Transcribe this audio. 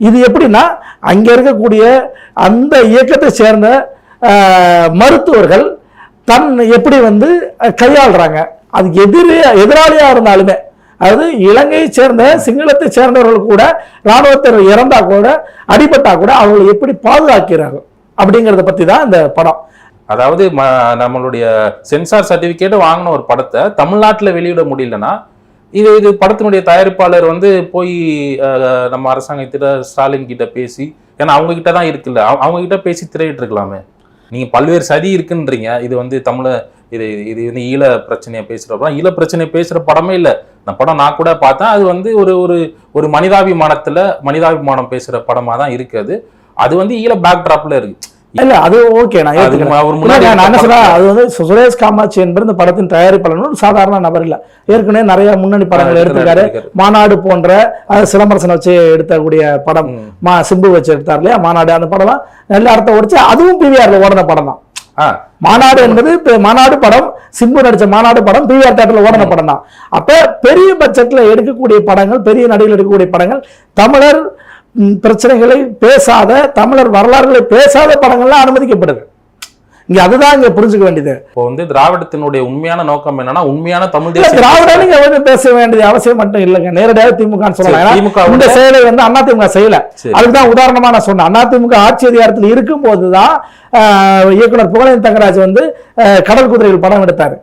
இது எப்படின்னா அங்கே இருக்கக்கூடிய அந்த இயக்கத்தை சேர்ந்த மருத்துவர்கள் தன் எப்படி வந்து கையாளுறாங்க, அது எதிராளியாக இருந்தாலுமே, அதாவது இலங்கையை சேர்ந்த சிங்களத்தை சேர்ந்தவர்கள் கூட இராணுவத்தில் இறந்தா கூட அடிபட்டா கூட அவங்களை எப்படி பாதுகாக்கிறார்கள் அப்படிங்கிறத பற்றி தான் இந்த படம். அதாவது நம்மளுடைய சென்சார் சர்டிபிகேட் வாங்கின ஒரு படத்தை தமிழ்நாட்டில் வெளியிட முடியலன்னா இது படத்தினுடைய தயாரிப்பாளர் வந்து போய் நம்ம அரசாங்கத்திட்ட ஸ்டாலின் கிட்ட பேசி, ஏன்னா அவங்க கிட்ட தான் இருக்குல்ல, அவங்க கிட்ட பேசி திரையிட்டு இருக்கலாமே. நீங்க பல்வேறு சதி இருக்குன்றீங்க, இது வந்து இது வந்து ஈழ பிரச்சனையை பேசுறப்ப ஈழ பிரச்சனையை பேசுற படமே இல்லை. இந்த படம் நான் கூட பார்த்தேன், அது வந்து ஒரு மனிதாபிமானம் பேசுற படமா தான் இருக்கு. அது வந்து ஈழ பேக் டிராப்ல இருக்கு. இல்ல அது ஓகே, நான் என்ன சொல்றேன், அது வந்து சுரேஷ் காமாட்சி என்பது இந்த படத்தின் தயாரிப்பாளர் ஒரு சாதாரண நபர் இல்ல. ஏற்கனவே நிறைய முன்னணி படங்கள் எடுத்திருக்காரு. மாநாடு போன்ற சிலம்பரசனை வச்சு எடுத்தக்கூடிய படம், சிம்பு வச்சு எடுத்தார் இல்லையா மாநாடு, அந்த படம் தான் நல்ல அர்த்தம் ஓடிச்சு. அதுவும் பிவிஆர்ல ஓடின படம் தான். மாநாடு என்பது மாநாடு படம், சிம்பு நடிச்ச மாநாடு படம் பிவிஆர் தியேட்டர்ல ஓடின படம் தான். அப்ப பெரிய பட்ஜெட்ல எடுக்கக்கூடிய படங்கள், பெரிய நடிகர்கள் எடுக்கக்கூடிய படங்கள், தமிழர் பிரச்சனைகளை பேசாத, தமிழர் வரலாறுகளை பேசாத படங்கள்லாம் அனுமதிக்கப்படுது. இங்க அதுதான் இங்க புரிஞ்சுக்க வேண்டியது. இப்போ வந்து திராவிடத்தினுடைய உண்மையான நோக்கம் என்னன்னா, உண்மையான தமிழ் திராவிட நீங்க வந்து பேச வேண்டியது அவசியம் மட்டும் இல்லைங்க. நேரடியாக திமுக சொல்லலாம். இந்த செயலை வந்து அதிமுக செய்யல. அதுக்குதான் உதாரணமா நான் சொன்னேன். அதிமுக ஆட்சி அதிகாரத்தில் இருக்கும் போதுதான் இயக்குனர் புகழேந்தி தங்கராஜ் வந்து கடல் குதிரைகள் படம் எடுத்தாரு.